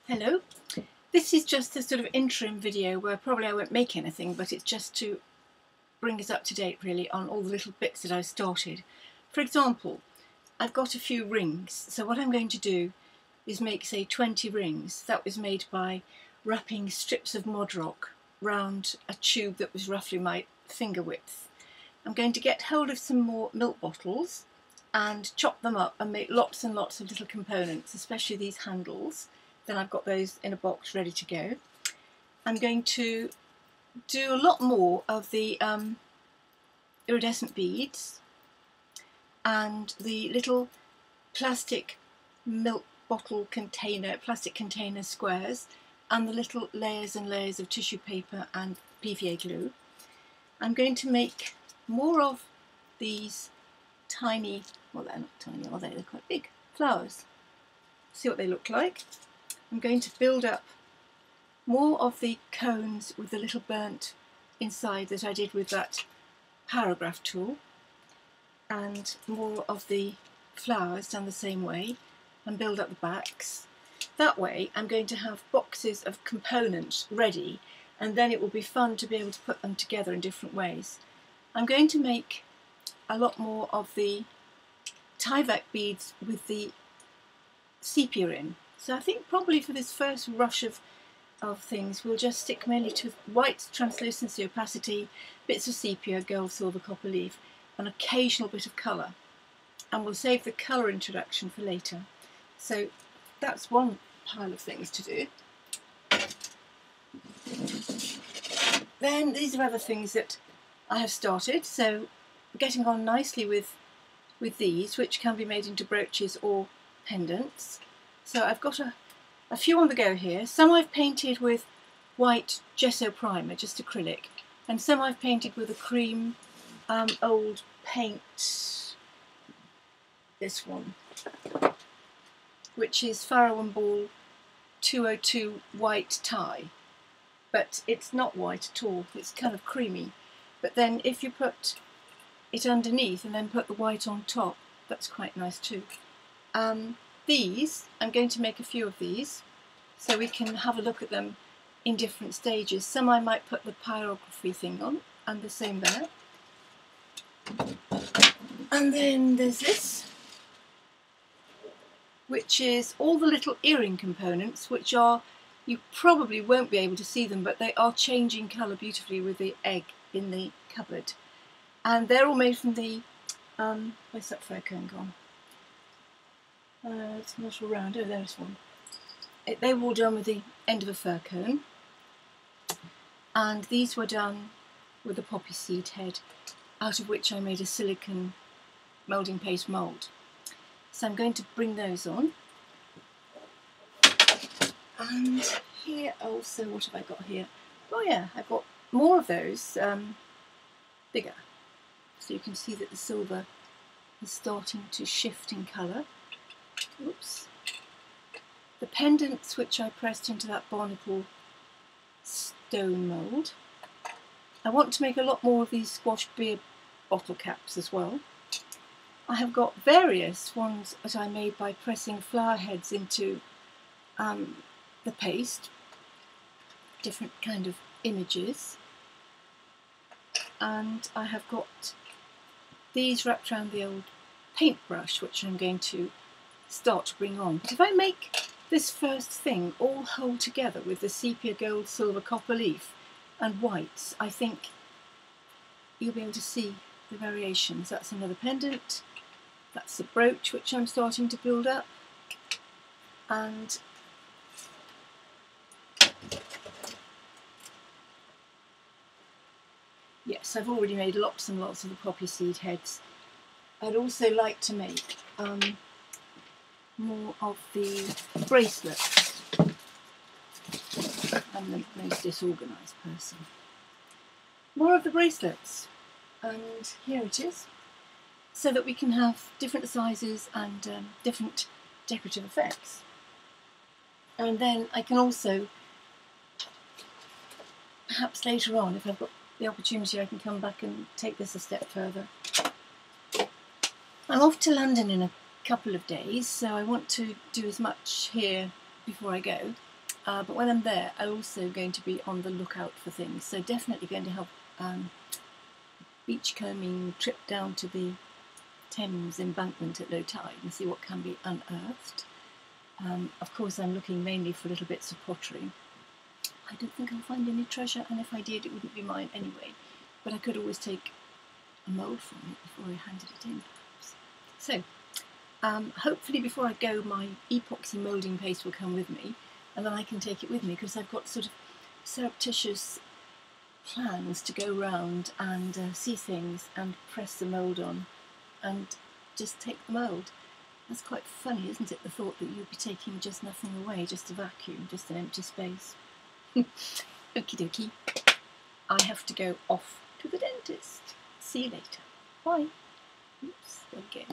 Hello, this is just a sort of interim video where probably I won't make anything, but it's just to bring us up to date really on all the little bits that I've started. For example, I've got a few rings, so what I'm going to do is make, say, 20 rings. That was made by wrapping strips of Mod Rock round a tube that was roughly my finger width. I'm going to get hold of some more milk bottles and chop them up and make lots and lots of little components, especially these handles. Then I've got those in a box ready to go. I'm going to do a lot more of the iridescent beads and the little plastic milk bottle container, plastic container squares, and the little layers and layers of tissue paper and PVA glue. I'm going to make more of these tiny, well, they're not tiny, are they? They're quite big flowers. See what they look like. I'm going to build up more of the cones with the little burnt inside that I did with that paragraph tool, and more of the flowers done the same way, and build up the backs. That way I'm going to have boxes of components ready, and then it will be fun to be able to put them together in different ways. I'm going to make a lot more of the tie-back beads with the sepia in. So I think probably for this first rush of things we'll just stick mainly to white translucency, opacity, bits of sepia, gold, silver, copper leaf, an occasional bit of colour. And we'll save the colour introduction for later. So that's one pile of things to do. Then these are other things that I have started, so getting on nicely with these, which can be made into brooches or pendants. So I've got a few on the go here. Some I've painted with white gesso primer, just acrylic, and some I've painted with a cream old paint, this one, which is Farrow & Ball 202 white tie, but it's not white at all, it's kind of creamy. But then if you put it underneath and then put the white on top, that's quite nice too. These, I'm going to make a few of these so we can have a look at them in different stages. Some I might put the pyrography thing on, and the same there. And then there's this, which is all the little earring components, which are, you probably won't be able to see them, but they are changing colour beautifully with the egg in the cupboard. And they're all made from the, where's that fur cone gone? It's not all round. Oh, there's one. They were all done with the end of a fir cone, and these were done with a poppy seed head, out of which I made a silicone moulding paste mould. So I'm going to bring those on. And here also, what have I got here? Oh yeah, I've got more of those, bigger. So you can see that the silver is starting to shift in colour. Oops. The pendants, which I pressed into that barnacle stone mould. I want to make a lot more of these squash beer bottle caps as well. I have got various ones that I made by pressing flower heads into the paste, different kind of images, and I have got these wrapped around the old paintbrush, which I'm going to start to bring on. But if I make this first thing all hold together with the sepia, gold, silver, copper leaf and whites, I think you'll be able to see the variations. That's another pendant, that's the brooch which I'm starting to build up, and yes, I've already made lots and lots of the poppy seed heads. I'd also like to make more of the bracelets. I'm the most disorganised person. More of the bracelets, and here it is, so that we can have different sizes and different decorative effects. And then I can also, perhaps later on, if I've got the opportunity, I can come back and take this a step further. I'm off to London in a couple of days, so I want to do as much here before I go. but when I'm there, I'm also going to be on the lookout for things. So definitely going to have beachcombing trip down to the Thames embankment at low tide and see what can be unearthed. Of course, I'm looking mainly for little bits of pottery. I don't think I'll find any treasure, and if I did, it wouldn't be mine anyway. But I could always take a mould from it before I handed it in, perhaps. So, hopefully before I go, my epoxy moulding paste will come with me, and then I can take it with me, because I've got sort of surreptitious plans to go round and see things and press the mould on and just take the mould. That's quite funny, isn't it, the thought that you'd be taking just nothing away, just a vacuum, just an empty space. Okie dokie. I have to go off to the dentist. See you later. Bye. Oops, there we go.